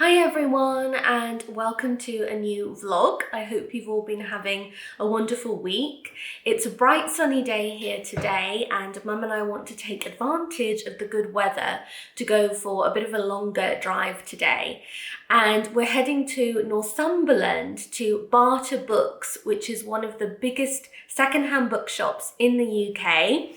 Hi everyone and welcome to a new vlog. I hope you've all been having a wonderful week. It's a bright sunny day here today and Mum and I want to take advantage of the good weather to go for a bit of a longer drive today. And we're heading to Northumberland to Barter Books, which is one of the biggest secondhand bookshops in the UK.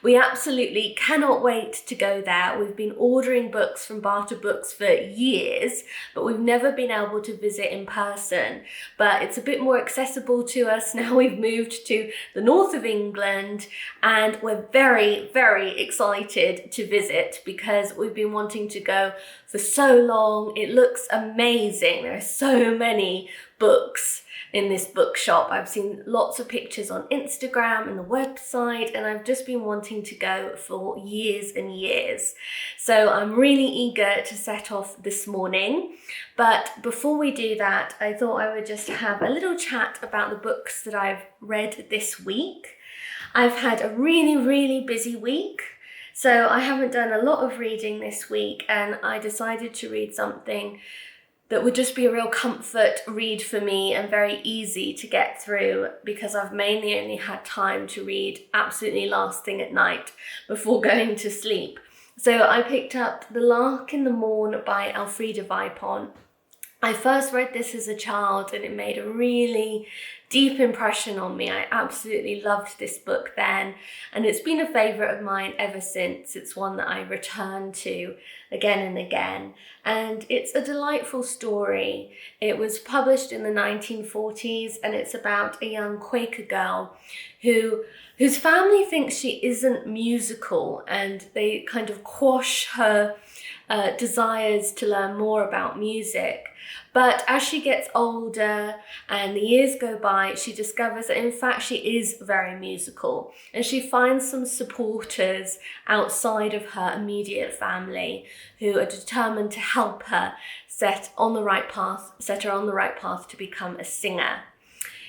We absolutely cannot wait to go there. We've been ordering books from Barter Books for years, but we've never been able to visit in person. But it's a bit more accessible to us now we've moved to the north of England, and we're very, very excited to visit because we've been wanting to go for so long. It looks amazing. There are so many books in this bookshop. I've seen lots of pictures on Instagram and the website, and I've just been wanting to go for years and years. So I'm really eager to set off this morning. But before we do that, I thought I would just have a little chat about the books that I've read this week. I've had a really busy week. So I haven't done a lot of reading this week, and I decided to read something that would just be a real comfort read for me and very easy to get through because I've mainly only had time to read absolutely last thing at night before going to sleep. So I picked up The Lark in the Morn by Elfriede Vipon. I first read this as a child and it made a really deep impression on me. I absolutely loved this book then, and it's been a favourite of mine ever since. It's one that I return to again and again, and it's a delightful story. It was published in the 1940s and it's about a young Quaker girl whose family thinks she isn't musical, and they kind of quash her desires to learn more about music. But as she gets older and the years go by, she discovers that in fact she is very musical, and she finds some supporters outside of her immediate family who are determined to help her set her on the right path to become a singer.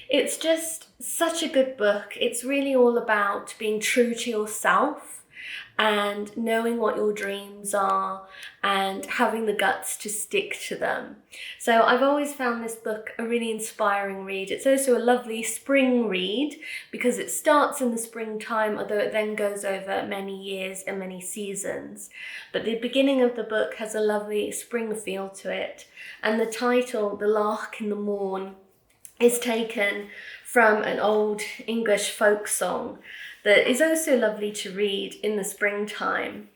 It's just such a good book. It's really all about being true to yourself and knowing what your dreams are and having the guts to stick to them. So I've always found this book a really inspiring read. It's also a lovely spring read because it starts in the springtime, although it then goes over many years and many seasons. But the beginning of the book has a lovely spring feel to it. And the title, The Lark in the Morn, is taken from an old English folk song that is also lovely to read in the springtime.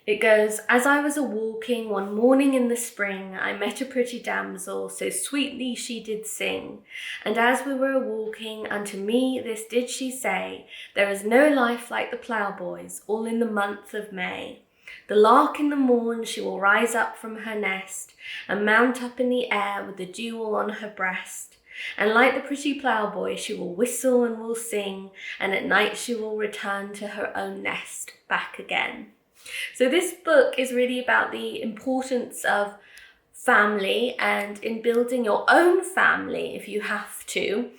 It goes, "As I was a-walking one morning in the spring, I met a pretty damsel, so sweetly she did sing. And as we were a-walking, unto me this did she say, There is no life like the ploughboy's, all in the month of May. The lark in the morn, she will rise up from her nest, and mount up in the air with the dew all on her breast. And like the pretty ploughboy, she will whistle and will sing, and at night she will return to her own nest back again." So this book is really about the importance of family and in building your own family if you have to,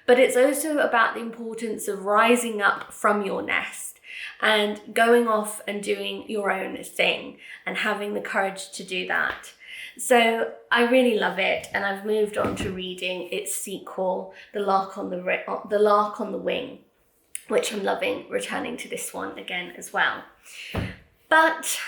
but it's also about the importance of rising up from your nest and going off and doing your own thing and having the courage to do that. So I really love it, and I've moved on to reading its sequel, The Lark on the Wing, which I'm loving, returning to this one again as well. But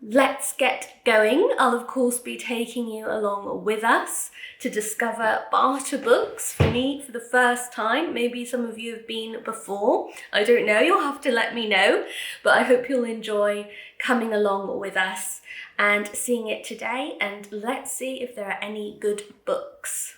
let's get going. I'll of course be taking you along with us to discover Barter Books for me for the first time. Maybe some of you have been before. I don't know, you'll have to let me know, but I hope you'll enjoy coming along with us and seeing it today, and let's see if there are any good books.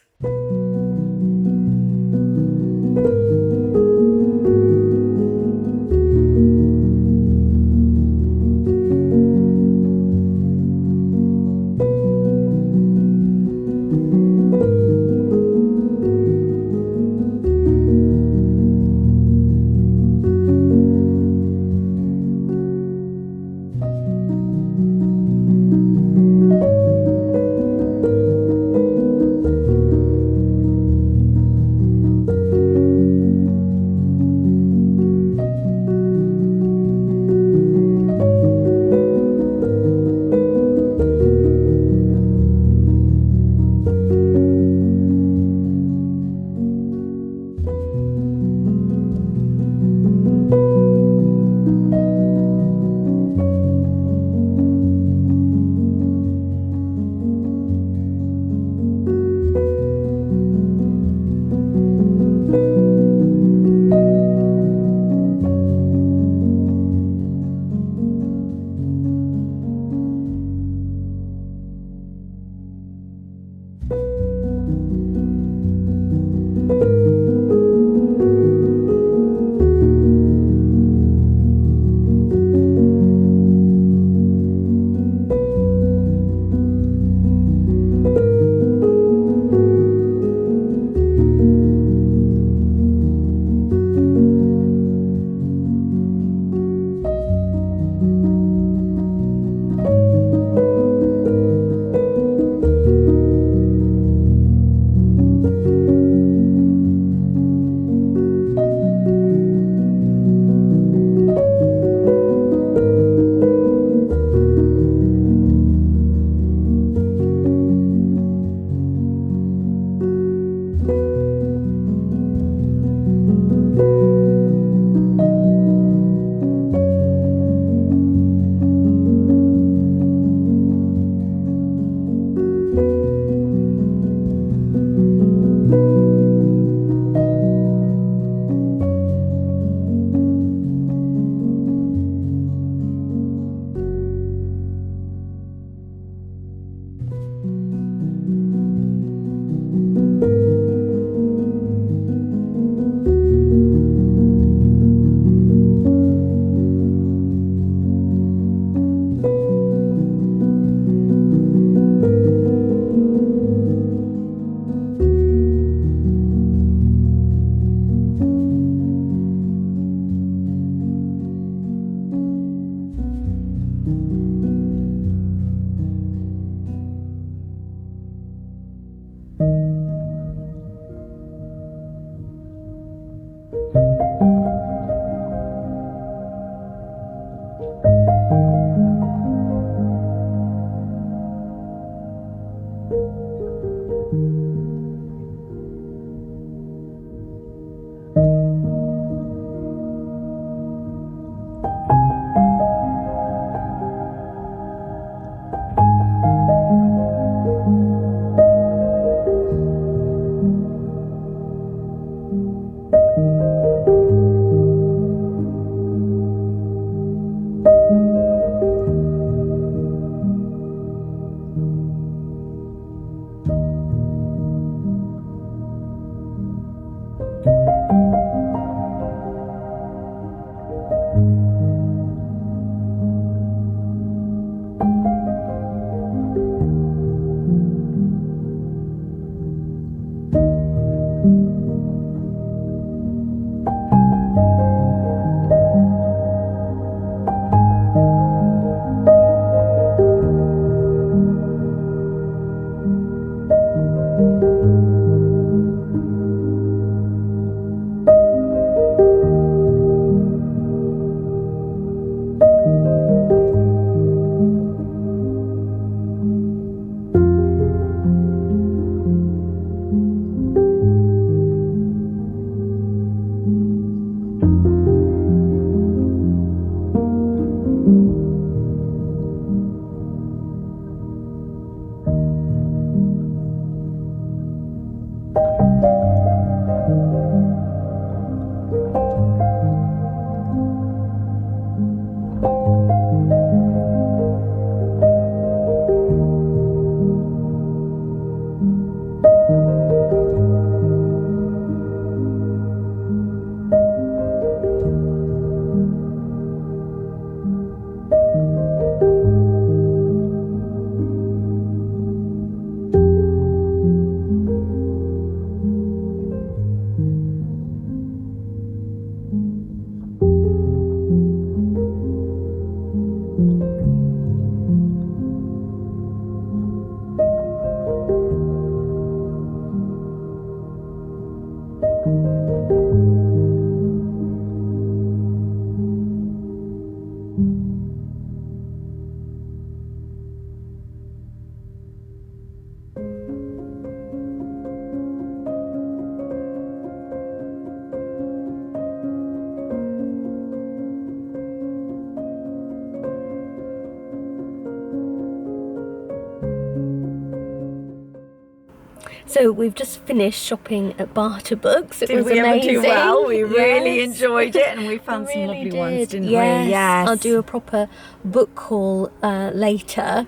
So we've just finished shopping at Barter Books. It was we amazing. Ever do well? We really Yes. enjoyed it, and we found We some really lovely ones, did. didn't Yes. we? Yes. I'll do a proper book haul later,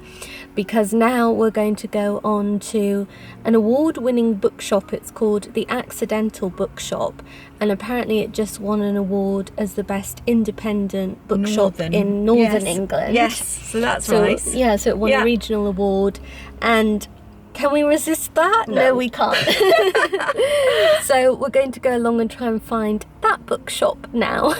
because now we're going to go on to an award-winning bookshop. It's called the Accidental Bookshop, and apparently it just won an award as the best independent bookshop in Northern England. Yes, so that's nice. Yeah, so it won a regional award, and can we resist that? No, we can't. So we're going to go along and try and find that bookshop now.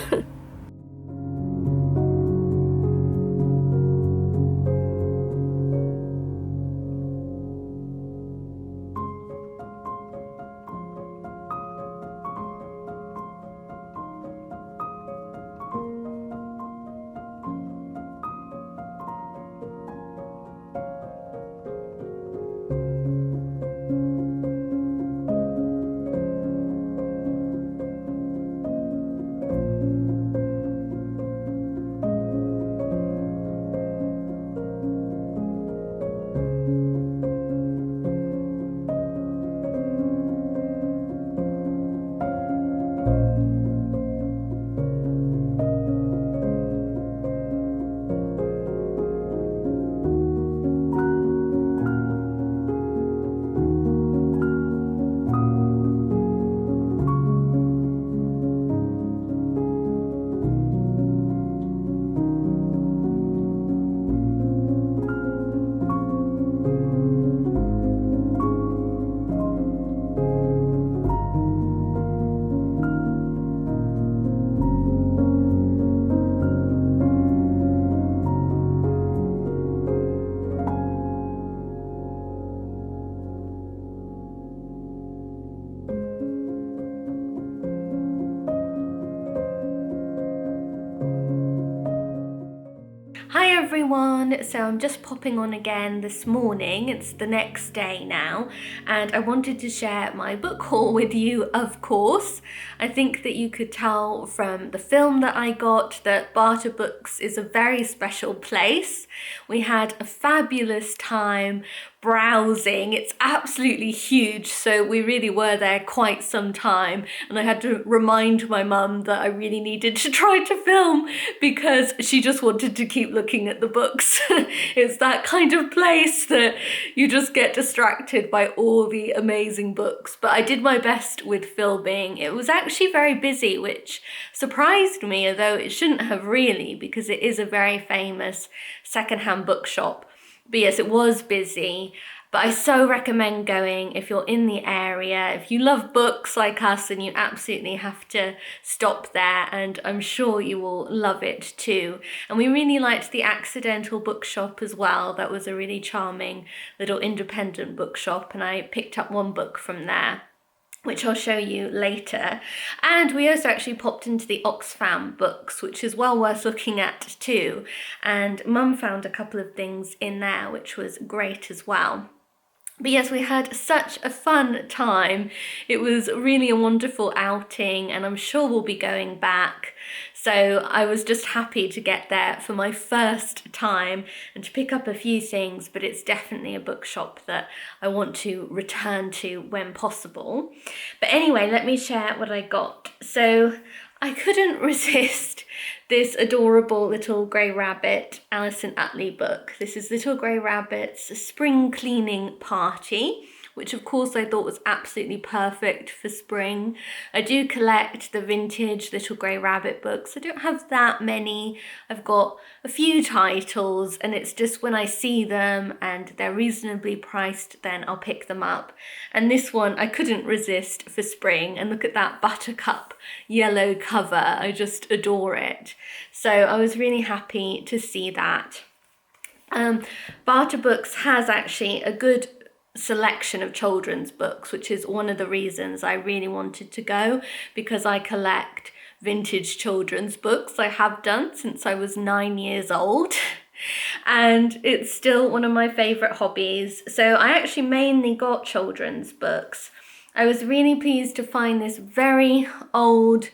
Hi everyone, so I'm just popping on again this morning. It's the next day now, and I wanted to share my book haul with you, of course. I think that you could tell from the film that I got that Barter Books is a very special place. We had a fabulous time browsing. It's absolutely huge, so we really were there quite some time, and I had to remind my mum that I really needed to try to film because she just wanted to keep looking at the books. It's that kind of place that you just get distracted by all the amazing books, but I did my best with filming. It was actually very busy, which surprised me, although it shouldn't have really, because it is a very famous secondhand bookshop. But yes, it was busy, but I so recommend going if you're in the area. If you love books like us, then you absolutely have to stop there, and I'm sure you will love it too. And we really liked the Accidental Bookshop as well. That was a really charming little independent bookshop, and I picked up one book from there, which I'll show you later. And we also actually popped into the Oxfam books, which is well worth looking at too. And Mum found a couple of things in there, which was great as well. But yes, we had such a fun time. It was really a wonderful outing, and I'm sure we'll be going back. So I was just happy to get there for my first time and to pick up a few things, but it's definitely a bookshop that I want to return to when possible. But anyway, let me share what I got. So I couldn't resist this adorable little grey rabbit Alison Utley book. This is Little Grey Rabbit's Spring Cleaning Party, which of course I thought was absolutely perfect for spring. I do collect the vintage Little Grey Rabbit books. I don't have that many. I've got a few titles, and it's just when I see them and they're reasonably priced, then I'll pick them up. And this one I couldn't resist for spring, and look at that buttercup yellow cover. I just adore it. So I was really happy to see that. Barter Books has actually a good selection of children's books, which is one of the reasons I really wanted to go, because I collect vintage children's books. I have done since I was 9 years old. And it's still one of my favourite hobbies. So I actually mainly got children's books. I was really pleased to find this very old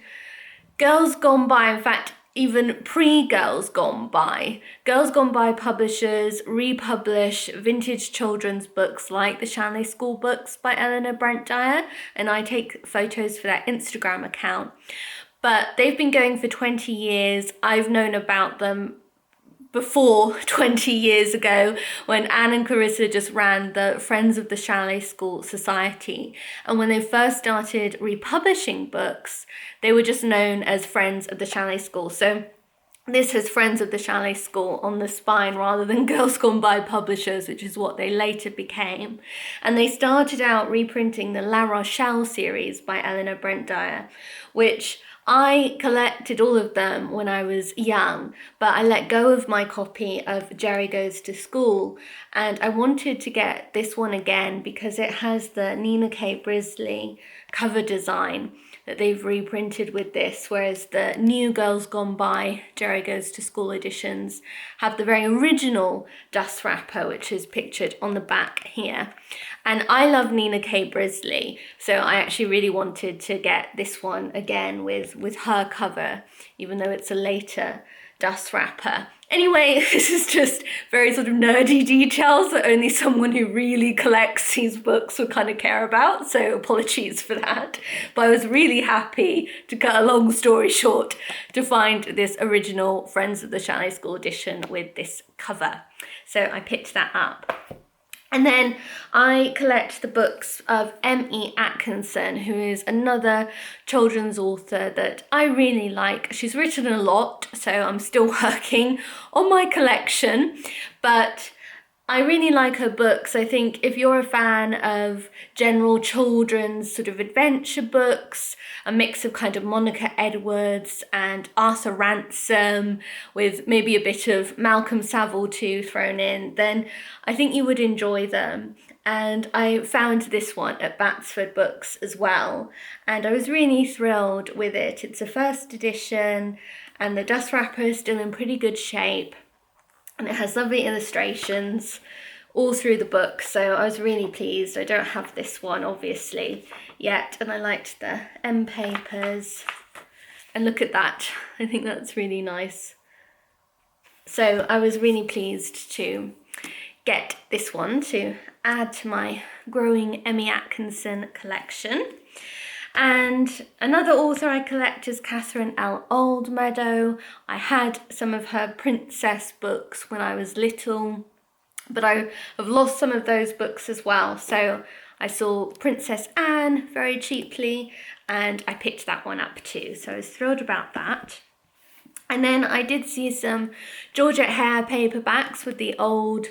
Girls Gone By. In fact, even pre-Girls Gone By. Girls Gone By publishers republish vintage children's books like the Shanley School books by Eleanor Brent Dyer, and I take photos for their Instagram account. But they've been going for 20 years. I've known about them before 20 years ago when Anne and Clarissa just ran the Friends of the Chalet School Society. And when they first started republishing books, they were just known as Friends of the Chalet School. So this has Friends of the Chalet School on the spine rather than Girls Gone By Publishers, which is what they later became. And they started out reprinting the La Rochelle series by Eleanor Brent Dyer, which I collected all of them when I was young, but I let go of my copy of Jerry Goes to School, and I wanted to get this one again because it has the Nina K. Brisley cover design that they've reprinted with this, whereas the new Girls Gone By Jerry Goes to School editions have the very original dust wrapper, which is pictured on the back here. And I love Nina K. Brisley, so I actually really wanted to get this one again with her cover, even though it's a later dust wrapper. Anyway, this is just very sort of nerdy details that only someone who really collects these books would kind of care about, so apologies for that. But I was really happy, to cut a long story short, to find this original Friends of the Chalet School edition with this cover. So I picked that up. And then I collect the books of M.E. Atkinson, who is another children's author that I really like. She's written a lot, so I'm still working on my collection, but I really like her books. I think if you're a fan of general children's sort of adventure books, a mix of kind of Monica Edwards and Arthur Ransom with maybe a bit of Malcolm Saville too thrown in, then I think you would enjoy them. And I found this one at Batsford Books as well, and I was really thrilled with it. It's a first edition and the dust wrapper is still in pretty good shape. And it has lovely illustrations all through the book, so I was really pleased. I don't have this one, obviously, yet, and I liked the end papers. And look at that. I think that's really nice. So I was really pleased to get this one to add to my growing Emmy Atkinson collection. And another author I collect is Catherine L. Oldmeadow. I had some of her princess books when I was little, but I have lost some of those books as well. So I saw Princess Anne very cheaply and I picked that one up too. So I was thrilled about that. And then I did see some Georgette Hare paperbacks with the old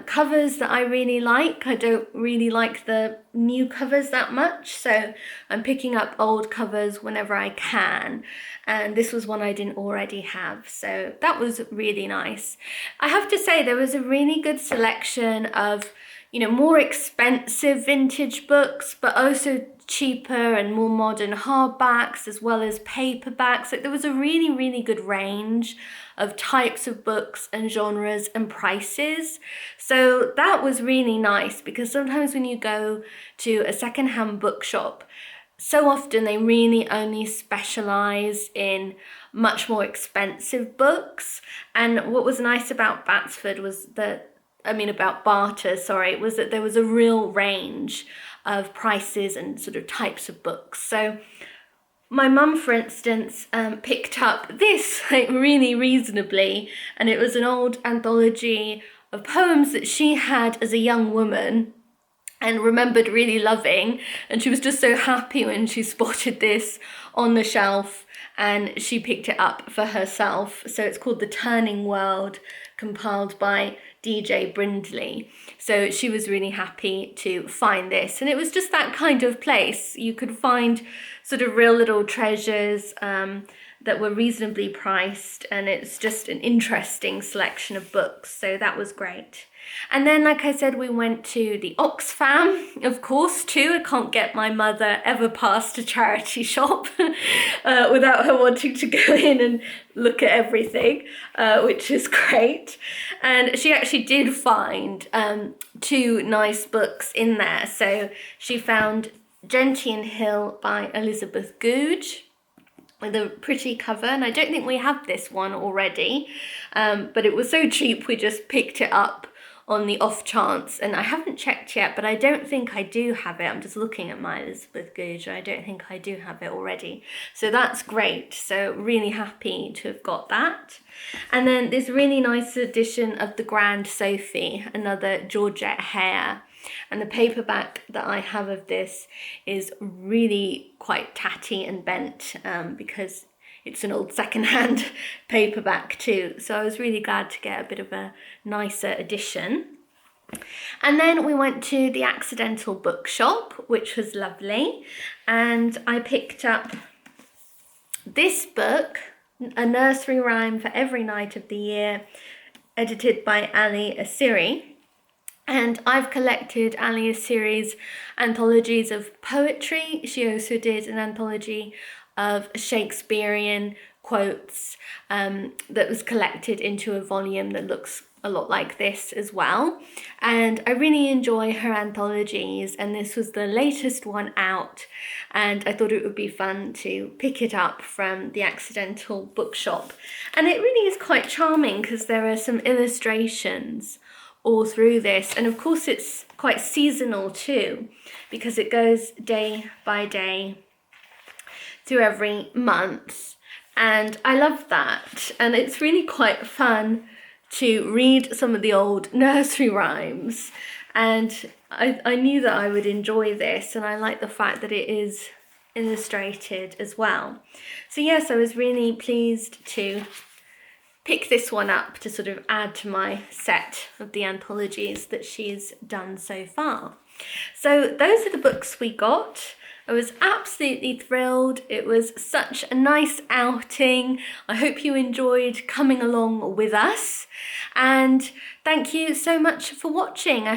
covers that I really like. I don't really like the new covers that much, so I'm picking up old covers whenever I can, and this was one I didn't already have, so that was really nice. I have to say there was a really good selection of, you know, more expensive vintage books, but also cheaper and more modern hardbacks as well as paperbacks. Like, there was a really good range of types of books and genres and prices. So that was really nice, because sometimes when you go to a secondhand bookshop, so often they really only specialize in much more expensive books. And what was nice about Batsford was that, about Barter, was that there was a real range of prices and sort of types of books. So my mum, for instance, picked up this really reasonably, and it was an old anthology of poems that she had as a young woman and remembered really loving, and she was just so happy when she spotted this on the shelf and she picked it up for herself. So it's called The Turning World, compiled by DJ Brindley. So she was really happy to find this, and it was just that kind of place. You could find sort of real little treasures that were reasonably priced, and it's just an interesting selection of books, so that was great. And then, like I said, we went to the Oxfam, of course, too. I can't get my mother ever past a charity shop without her wanting to go in and look at everything, which is great. And she actually did find two nice books in there. So she found Gentian Hill by Elizabeth Goudge, with a pretty cover, and I don't think we have this one already, but it was so cheap we just picked it up on the off chance, and I haven't checked yet, but I don't think I do have it. I'm just looking at my Elizabeth Gouge. I don't think I do have it already, so that's great. So really happy to have got that. And then this really nice edition of the Grand Sophie, another Georgette hair. And the paperback that I have of this is really quite tatty and bent, because it's an old secondhand paperback too. So I was really glad to get a bit of a nicer edition. And then we went to the Accidental Bookshop, which was lovely. And I picked up this book, A Nursery Rhyme for Every Night of the Year, edited by Ali Asiri. And I've collected Ali Asiri's anthologies of poetry. She also did an anthology of Shakespearean quotes that was collected into a volume that looks a lot like this as well. And I really enjoy her anthologies, and this was the latest one out, and I thought it would be fun to pick it up from the Accidental Bookshop. And it really is quite charming because there are some illustrations all through this, and of course it's quite seasonal too, because it goes day by day through every month, and I love that. And it's really quite fun to read some of the old nursery rhymes, and I knew that I would enjoy this, and I like the fact that it is illustrated as well. So yes, I was really pleased to pick this one up to sort of add to my set of the anthologies that she's done so far. So those are the books we got. I was absolutely thrilled. It was such a nice outing. I hope you enjoyed coming along with us, and thank you so much for watching. I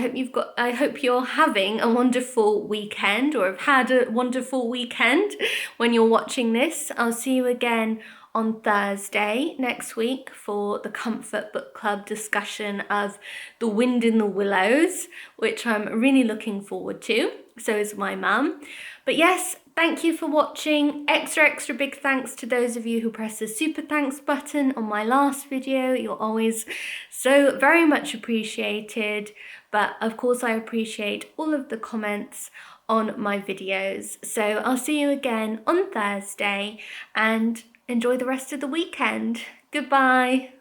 hope you're having a wonderful weekend, or have had a wonderful weekend when you're watching this. I'll see you again on Thursday next week for the Comfort Book Club discussion of The Wind in the Willows, which I'm really looking forward to. So is my mum. But yes, thank you for watching. Extra big thanks to those of you who pressed the super thanks button on my last video. You're always so very much appreciated. But of course I appreciate all of the comments on my videos. So I'll see you again on Thursday, and enjoy the rest of the weekend. Goodbye.